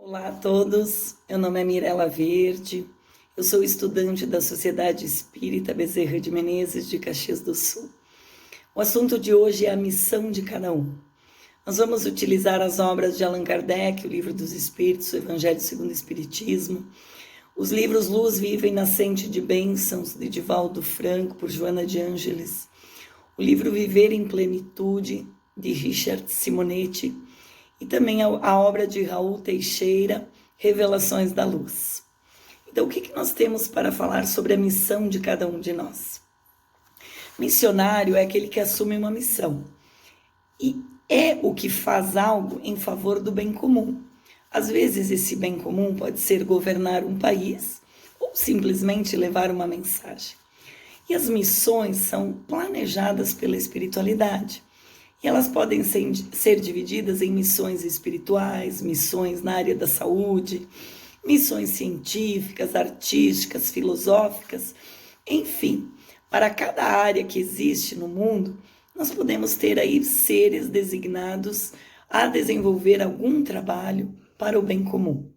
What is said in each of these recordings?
Olá a todos, meu nome é Mirela Verde, eu sou estudante da Sociedade Espírita Bezerra de Menezes de Caxias do Sul. O assunto de hoje é a missão de cada um. Nós vamos utilizar as obras de Allan Kardec, o Livro dos Espíritos, o Evangelho segundo o Espiritismo, os livros Luz Viva e Nascente de Bênçãos, de Divaldo Franco, por Joana de Ângeles, o livro Viver em Plenitude, de Richard Simonetti, e também a obra de Raul Teixeira, Revelações da Luz. Então, o que nós temos para falar sobre a missão de cada um de nós? Missionário é aquele que assume uma missão e é o que faz algo em favor do bem comum. Às vezes, esse bem comum pode ser governar um país ou simplesmente levar uma mensagem. E as missões são planejadas pela espiritualidade. E elas podem ser divididas em missões espirituais, missões na área da saúde, missões científicas, artísticas, filosóficas, enfim, para cada área que existe no mundo, nós podemos ter aí seres designados a desenvolver algum trabalho para o bem comum.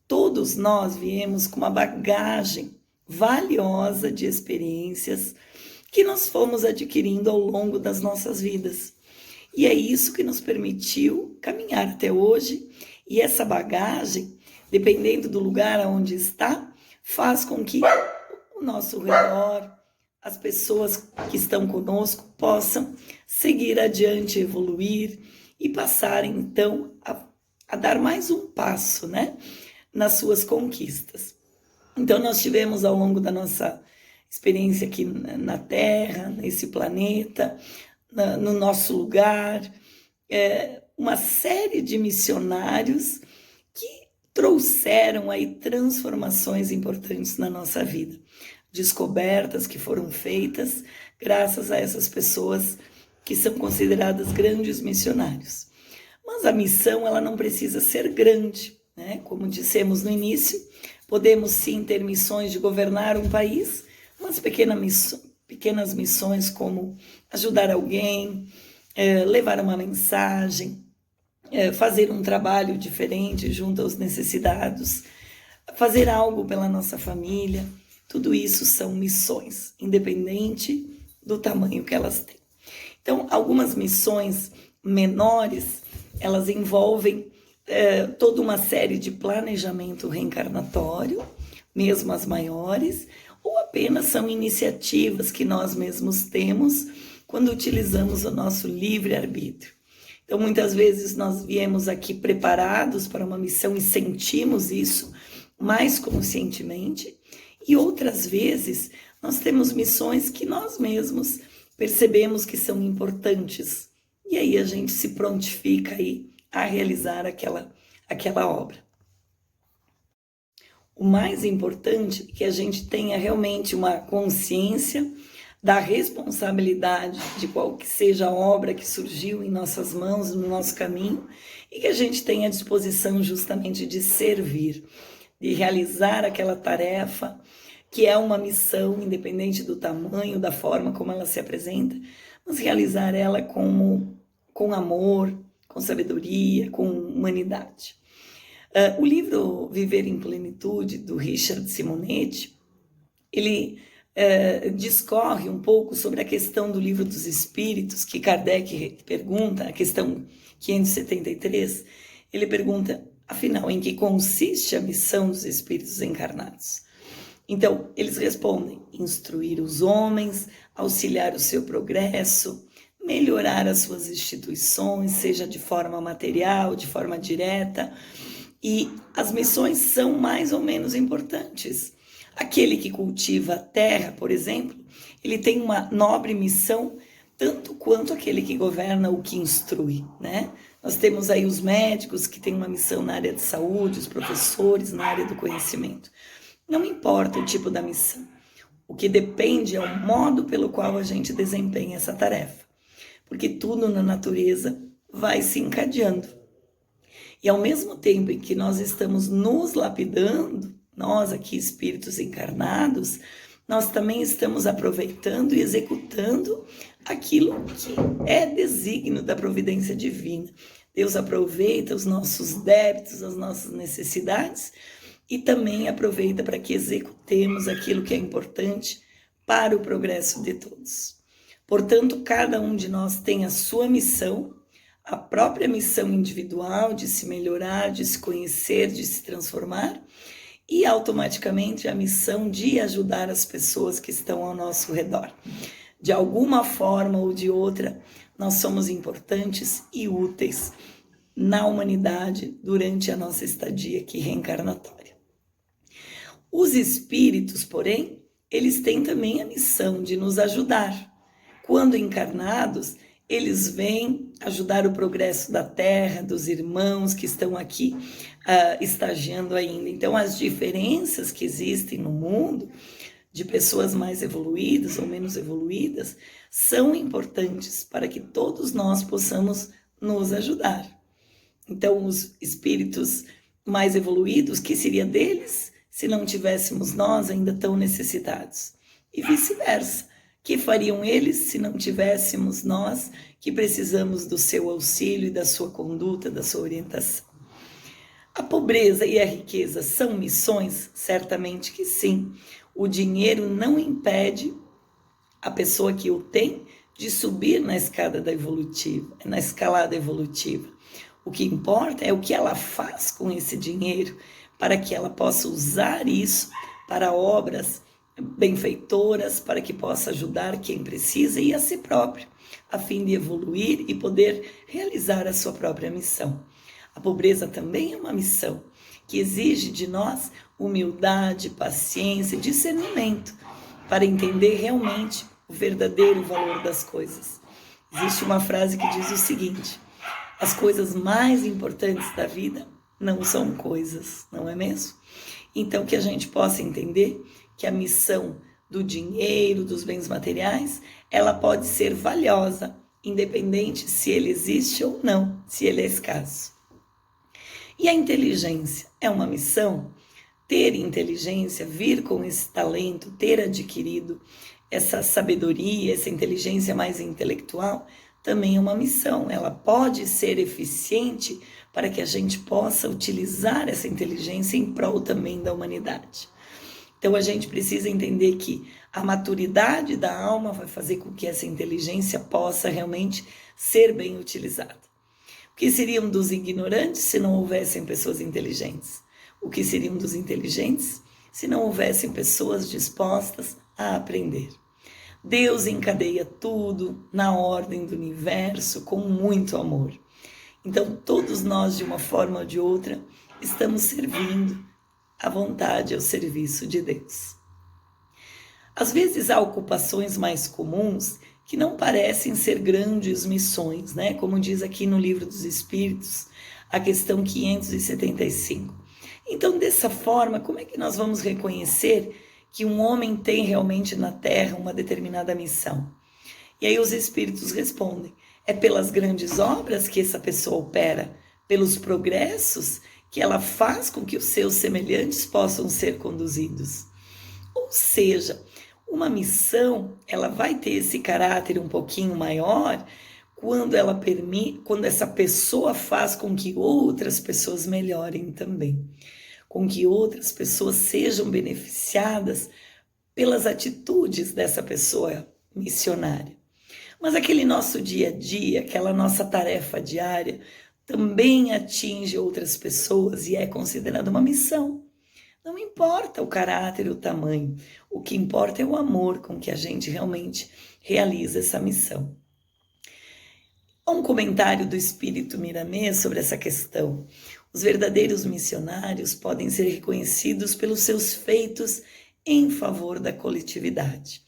Todos nós viemos com uma bagagem valiosa de experiências que nós fomos adquirindo ao longo das nossas vidas. E é isso que nos permitiu caminhar até hoje, e essa bagagem, dependendo do lugar onde está, faz com que o nosso redor, as pessoas que estão conosco, possam seguir adiante, evoluir e passarem, então, a dar mais um passo, né, nas suas conquistas. Então, nós tivemos ao longo da nossa experiência aqui na Terra, nesse planeta, no nosso lugar, uma série de missionários que trouxeram aí transformações importantes na nossa vida, descobertas que foram feitas graças a essas pessoas que são consideradas grandes missionários. Mas a missão, ela não precisa ser grande, né? Como dissemos no início, podemos sim ter missões de governar um país, mas pequenas missões como ajudar alguém, levar uma mensagem, fazer um trabalho diferente junto aos necessitados, fazer algo pela nossa família, tudo isso são missões, independente do tamanho que elas têm. Então, algumas missões menores, elas envolvem toda uma série de planejamento reencarnatório, mesmo as maiores, ou apenas são iniciativas que nós mesmos temos quando utilizamos o nosso livre-arbítrio. Então, muitas vezes nós viemos aqui preparados para uma missão e sentimos isso mais conscientemente, e outras vezes nós temos missões que nós mesmos percebemos que são importantes, e aí a gente se prontifica aí a realizar aquela obra. O mais importante é que a gente tenha realmente uma consciência da responsabilidade de qual que seja a obra que surgiu em nossas mãos, no nosso caminho, e que a gente tenha a disposição justamente de servir, de realizar aquela tarefa, que é uma missão, independente do tamanho, da forma como ela se apresenta, mas realizar ela com amor, com sabedoria, com humanidade. O livro Viver em Plenitude, do Richard Simonetti, ele discorre um pouco sobre a questão do Livro dos Espíritos, que Kardec pergunta, a questão 573, ele pergunta, afinal, em que consiste a missão dos espíritos encarnados? Então, eles respondem, instruir os homens, auxiliar o seu progresso, melhorar as suas instituições, seja de forma material, de forma direta, e as missões são mais ou menos importantes. Aquele que cultiva a terra, por exemplo, ele tem uma nobre missão, tanto quanto aquele que governa ou que instrui, né? Nós temos aí os médicos que têm uma missão na área de saúde, os professores na área do conhecimento. Não importa o tipo da missão. O que depende é o modo pelo qual a gente desempenha essa tarefa. Porque tudo na natureza vai se encadeando. E ao mesmo tempo em que nós estamos nos lapidando, nós aqui espíritos encarnados, nós também estamos aproveitando e executando aquilo que é desígnio da providência divina, Deus aproveita os nossos débitos, as nossas necessidades e também aproveita para que executemos aquilo que é importante para o progresso de todos. Portanto, cada um de nós tem a sua missão, a própria missão individual de se melhorar, de se conhecer, de se transformar, e automaticamente a missão de ajudar as pessoas que estão ao nosso redor. De alguma forma ou de outra, nós somos importantes e úteis na humanidade durante a nossa estadia aqui reencarnatória. Os espíritos, porém, eles têm também a missão de nos ajudar. Quando encarnados, eles vêm ajudar o progresso da Terra, dos irmãos que estão aqui estagiando ainda. Então, as diferenças que existem no mundo, de pessoas mais evoluídas ou menos evoluídas, são importantes para que todos nós possamos nos ajudar. Então, os espíritos mais evoluídos, que seria deles se não tivéssemos nós ainda tão necessitados? E vice-versa. Que fariam eles se não tivéssemos nós que precisamos do seu auxílio e da sua conduta, da sua orientação? A pobreza e a riqueza são missões? Certamente que sim. O dinheiro não impede a pessoa que o tem de subir na escalada evolutiva. O que importa é o que ela faz com esse dinheiro, para que ela possa usar isso para obras benfeitoras, para que possa ajudar quem precisa e a si próprio, a fim de evoluir e poder realizar a sua própria missão. A pobreza também é uma missão que exige de nós humildade, paciência e discernimento para entender realmente o verdadeiro valor das coisas. Existe uma frase que diz o seguinte: as coisas mais importantes da vida não são coisas, não é mesmo? Então, que a gente possa entender que a missão do dinheiro, dos bens materiais, ela pode ser valiosa, independente se ele existe ou não, se ele é escasso. E a inteligência é uma missão? Ter inteligência, vir com esse talento, ter adquirido essa sabedoria, essa inteligência mais intelectual, também é uma missão. Ela pode ser eficiente para que a gente possa utilizar essa inteligência em prol também da humanidade. Então, a gente precisa entender que a maturidade da alma vai fazer com que essa inteligência possa realmente ser bem utilizada. O que seriam dos ignorantes se não houvessem pessoas inteligentes? O que seriam dos inteligentes se não houvessem pessoas dispostas a aprender? Deus encadeia tudo na ordem do universo com muito amor. Então, todos nós, de uma forma ou de outra, estamos servindo à vontade, ao serviço de Deus. Às vezes há ocupações mais comuns que não parecem ser grandes missões, né? Como diz aqui no Livro dos Espíritos, a questão 575. Então, dessa forma, como é que nós vamos reconhecer que um homem tem realmente na Terra uma determinada missão? E aí os Espíritos respondem: é pelas grandes obras que essa pessoa opera, pelos progressos que ela faz com que os seus semelhantes possam ser conduzidos. Ou seja, uma missão, ela vai ter esse caráter um pouquinho maior quando ela permite, quando essa pessoa faz com que outras pessoas melhorem também, com que outras pessoas sejam beneficiadas pelas atitudes dessa pessoa missionária. Mas aquele nosso dia a dia, aquela nossa tarefa diária, também atinge outras pessoas e é considerada uma missão. Não importa o caráter e o tamanho, o que importa é o amor com que a gente realmente realiza essa missão. Há um comentário do Espírito Miramês sobre essa questão. Os verdadeiros missionários podem ser reconhecidos pelos seus feitos em favor da coletividade.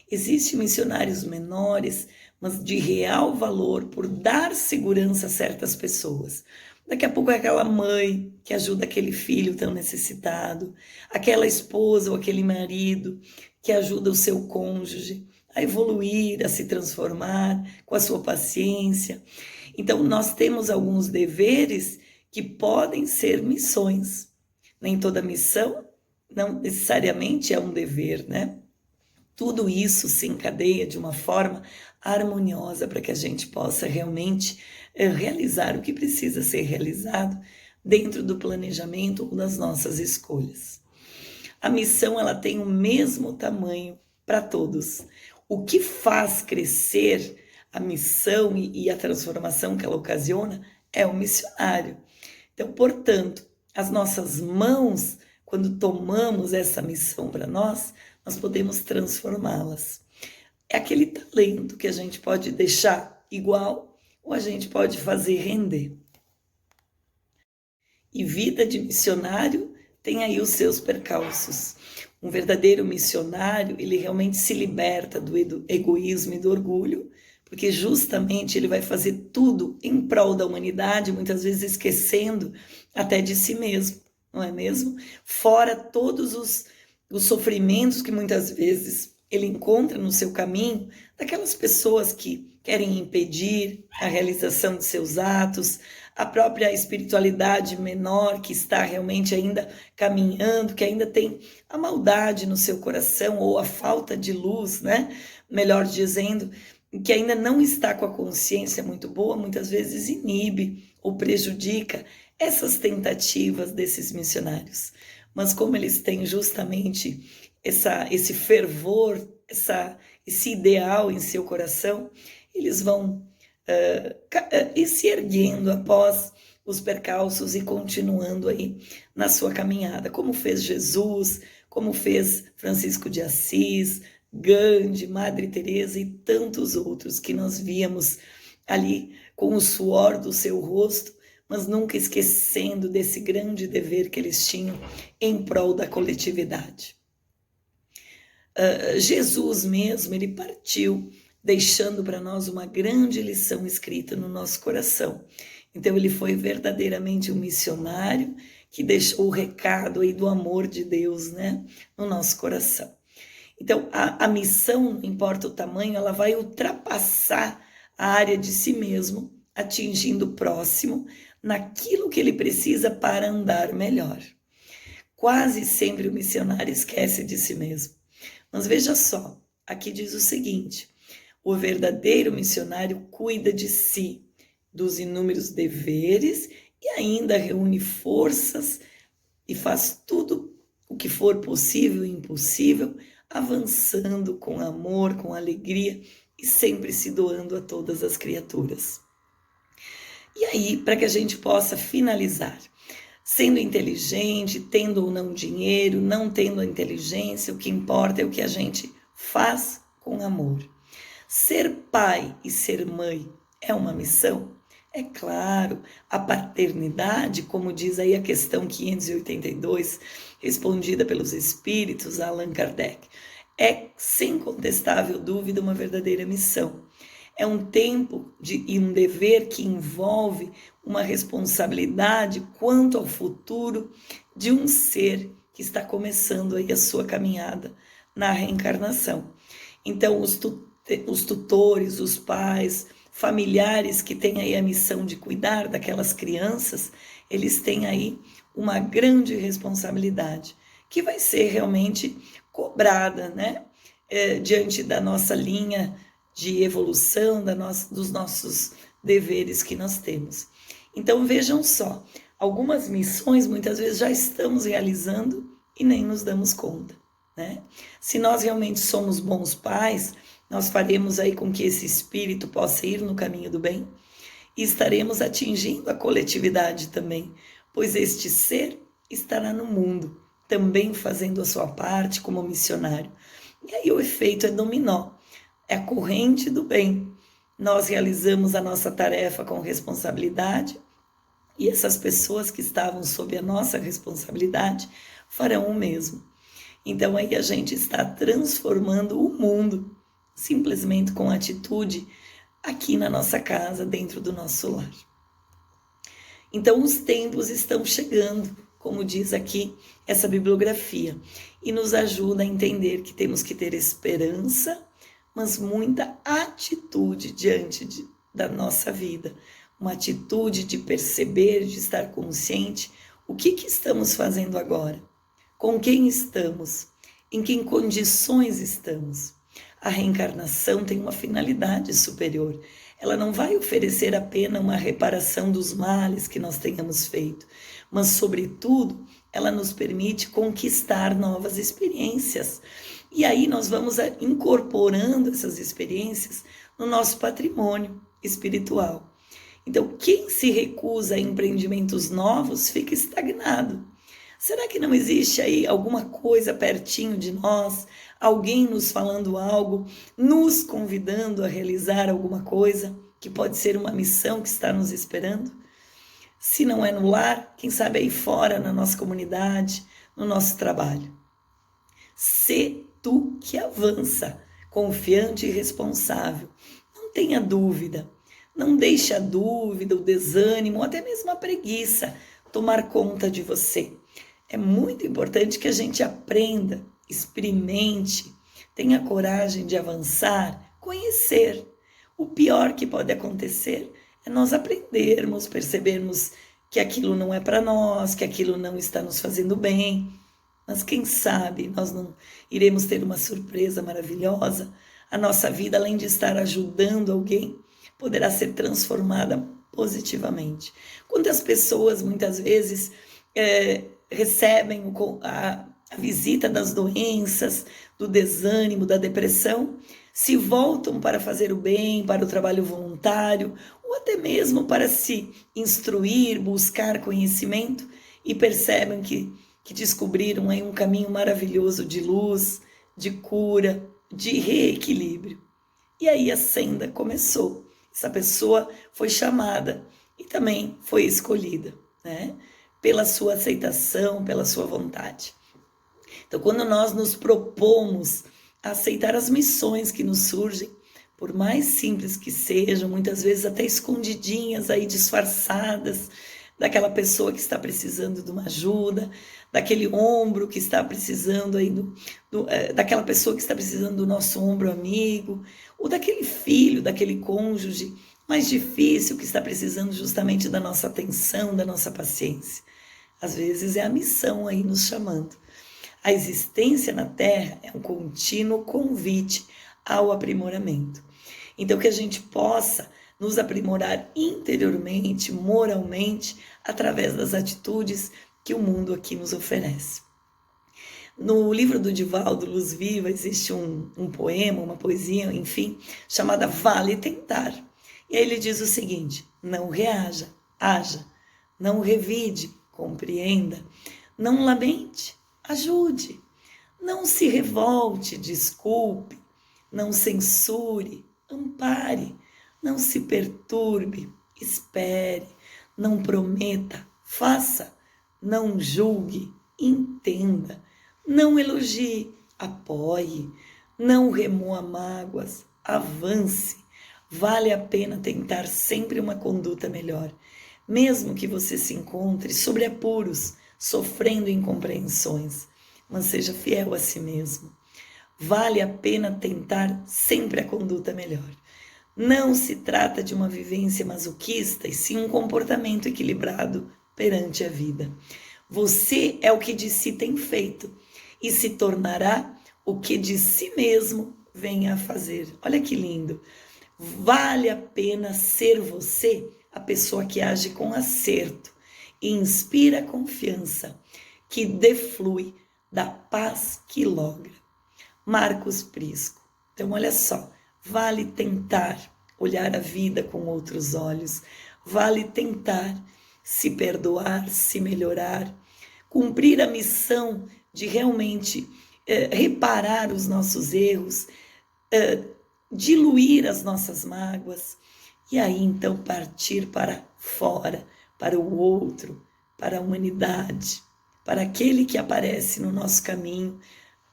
Existem missionários menores, mas de real valor por dar segurança a certas pessoas. Daqui a pouco é aquela mãe que ajuda aquele filho tão necessitado, aquela esposa ou aquele marido que ajuda o seu cônjuge a evoluir, a se transformar com a sua paciência. Então, nós temos alguns deveres que podem ser missões. Nem toda missão não necessariamente é um dever, né? Tudo isso se encadeia de uma forma harmoniosa para que a gente possa realmente realizar o que precisa ser realizado dentro do planejamento ou das nossas escolhas. A missão, ela tem o mesmo tamanho para todos. O que faz crescer a missão e a transformação que ela ocasiona é o missionário. Então, portanto, as nossas mãos, quando tomamos essa missão para nós podemos transformá-las. É aquele talento que a gente pode deixar igual ou a gente pode fazer render. E vida de missionário tem aí os seus percalços. Um verdadeiro missionário, ele realmente se liberta do egoísmo e do orgulho, porque justamente ele vai fazer tudo em prol da humanidade, muitas vezes esquecendo até de si mesmo, não é mesmo? Fora todos os sofrimentos que muitas vezes ele encontra no seu caminho, daquelas pessoas que querem impedir a realização de seus atos, a própria espiritualidade menor que está realmente ainda caminhando, que ainda tem a maldade no seu coração ou a falta de luz, né? Melhor dizendo, que ainda não está com a consciência muito boa, muitas vezes inibe ou prejudica essas tentativas desses missionários. Mas como eles têm justamente esse fervor, esse ideal em seu coração, eles vão e se erguendo após os percalços e continuando aí na sua caminhada, como fez Jesus, como fez Francisco de Assis, Gandhi, Madre Teresa e tantos outros que nós víamos ali com o suor do seu rosto, mas nunca esquecendo desse grande dever que eles tinham em prol da coletividade. Jesus mesmo, ele partiu deixando para nós uma grande lição escrita no nosso coração. Então ele foi verdadeiramente um missionário que deixou o recado aí do amor de Deus, né, no nosso coração. Então a missão, não importa o tamanho, ela vai ultrapassar a área de si mesmo, atingindo o próximo naquilo que ele precisa para andar melhor. Quase sempre o missionário esquece de si mesmo. Mas veja só, aqui diz o seguinte: o verdadeiro missionário cuida de si, dos inúmeros deveres e ainda reúne forças e faz tudo o que for possível e impossível, avançando com amor, com alegria e sempre se doando a todas as criaturas. E aí, para que a gente possa finalizar, sendo inteligente, tendo ou não dinheiro, não tendo a inteligência, o que importa é o que a gente faz com amor. Ser pai e ser mãe é uma missão? É claro, a paternidade, como diz aí a questão 582, respondida pelos espíritos a Allan Kardec, é, sem contestável dúvida, uma verdadeira missão. É um tempo e um dever que envolve uma responsabilidade quanto ao futuro de um ser que está começando aí a sua caminhada na reencarnação. Então, os tutores, os pais, familiares que têm aí a missão de cuidar daquelas crianças, eles têm aí uma grande responsabilidade, que vai ser realmente cobrada, né? Diante da nossa linha de evolução, dos nossos deveres que nós temos. Então vejam só, algumas missões muitas vezes já estamos realizando e nem nos damos conta, né? Se nós realmente somos bons pais, nós faremos aí com que esse espírito possa ir no caminho do bem e estaremos atingindo a coletividade também, pois este ser estará no mundo, também fazendo a sua parte como missionário. E aí o efeito é dominó, é a corrente do bem. Nós realizamos a nossa tarefa com responsabilidade e essas pessoas que estavam sob a nossa responsabilidade farão o mesmo. Então aí a gente está transformando o mundo, simplesmente com atitude aqui na nossa casa, dentro do nosso lar. Então os tempos estão chegando, como diz aqui essa bibliografia, e nos ajuda a entender que temos que ter esperança, mas muita atitude diante da nossa vida, uma atitude de perceber, de estar consciente, o que estamos fazendo agora, com quem estamos, em que condições estamos. A reencarnação tem uma finalidade superior, ela não vai oferecer apenas uma reparação dos males que nós tenhamos feito, mas, sobretudo, ela nos permite conquistar novas experiências. E aí nós vamos incorporando essas experiências no nosso patrimônio espiritual. Então, quem se recusa a empreendimentos novos fica estagnado. Será que não existe aí alguma coisa pertinho de nós, alguém nos falando algo, nos convidando a realizar alguma coisa que pode ser uma missão que está nos esperando? Se não é no lar, quem sabe aí fora, na nossa comunidade, no nosso trabalho. Sê tu que avança, confiante e responsável. Não tenha dúvida. Não deixe a dúvida, o desânimo, ou até mesmo a preguiça tomar conta de você. É muito importante que a gente aprenda, experimente, tenha coragem de avançar, conhecer. O pior que pode acontecer é nós aprendermos, percebermos que aquilo não é para nós, que aquilo não está nos fazendo bem. Mas quem sabe nós não iremos ter uma surpresa maravilhosa. A nossa vida, além de estar ajudando alguém, poderá ser transformada positivamente. Quantas pessoas, muitas vezes, recebem a visita das doenças, do desânimo, da depressão, se voltam para fazer o bem, para o trabalho voluntário, ou até mesmo para se instruir, buscar conhecimento, e percebem que descobriram aí um caminho maravilhoso de luz, de cura, de reequilíbrio. E aí a senda começou. Essa pessoa foi chamada e também foi escolhida, né? Pela sua aceitação, pela sua vontade. Então, quando nós nos propomos a aceitar as missões que nos surgem, por mais simples que sejam, muitas vezes até escondidinhas aí, disfarçadas, daquela pessoa que está precisando de uma ajuda, daquele ombro que está precisando aí daquela pessoa que está precisando do nosso ombro amigo, ou daquele filho, daquele cônjuge mais difícil que está precisando justamente da nossa atenção, da nossa paciência. Às vezes é a missão aí nos chamando. A existência na Terra é um contínuo convite ao aprimoramento. Então, que a gente possa nos aprimorar interiormente, moralmente, através das atitudes que o mundo aqui nos oferece. No livro do Divaldo Luz Viva existe um poema, uma poesia, enfim, chamada Vale Tentar. E aí ele diz o seguinte: não reaja, haja, não revide, compreenda, não lamente, ajude, não se revolte, desculpe, não censure, ampare, não se perturbe, espere, não prometa, faça, não julgue, entenda, não elogie, apoie, não remoa mágoas, avance. Vale a pena tentar sempre uma conduta melhor, mesmo que você se encontre sobre apuros, sofrendo incompreensões, mas seja fiel a si mesmo. Vale a pena tentar sempre a conduta melhor. Não se trata de uma vivência masoquista, e sim um comportamento equilibrado perante a vida. Você é o que de si tem feito e se tornará o que de si mesmo venha a fazer. Olha que lindo. Vale a pena ser você, a pessoa que age com acerto e inspira confiança, que deflui da paz que logra. Marcos Prisco. Então, olha só, vale tentar olhar a vida com outros olhos, vale tentar se perdoar, se melhorar, cumprir a missão de realmente reparar os nossos erros, diluir as nossas mágoas, e aí então partir para fora, para o outro, para a humanidade, para aquele que aparece no nosso caminho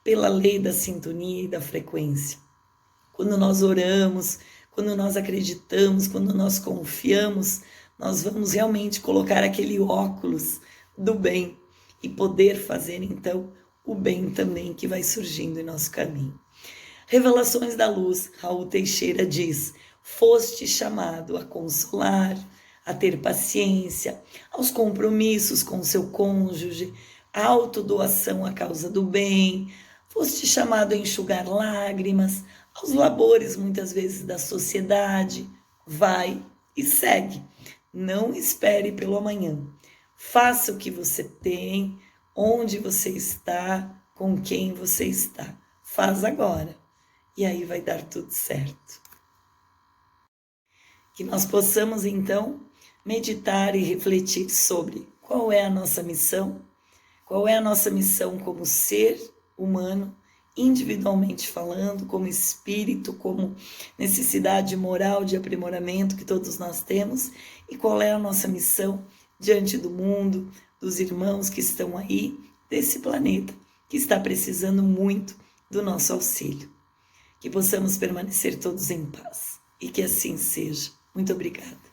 pela lei da sintonia e da frequência. Quando nós oramos, quando nós acreditamos, quando nós confiamos, nós vamos realmente colocar aquele óculos do bem e poder fazer então o bem também que vai surgindo em nosso caminho. Revelações da Luz, Raul Teixeira diz: foste chamado a consolar, a ter paciência, aos compromissos com seu cônjuge, a autodoação à causa do bem, foste chamado a enxugar lágrimas, aos labores muitas vezes da sociedade, vai e segue. Não espere pelo amanhã. Faça o que você tem, onde você está, com quem você está. Faz agora. E aí vai dar tudo certo. Que nós possamos, então, meditar e refletir sobre qual é a nossa missão, qual é a nossa missão como ser humano, individualmente falando, como espírito, como necessidade moral de aprimoramento que todos nós temos, e qual é a nossa missão diante do mundo, dos irmãos que estão aí, desse planeta, que está precisando muito do nosso auxílio. Que possamos permanecer todos em paz, e que assim seja. Muito obrigada.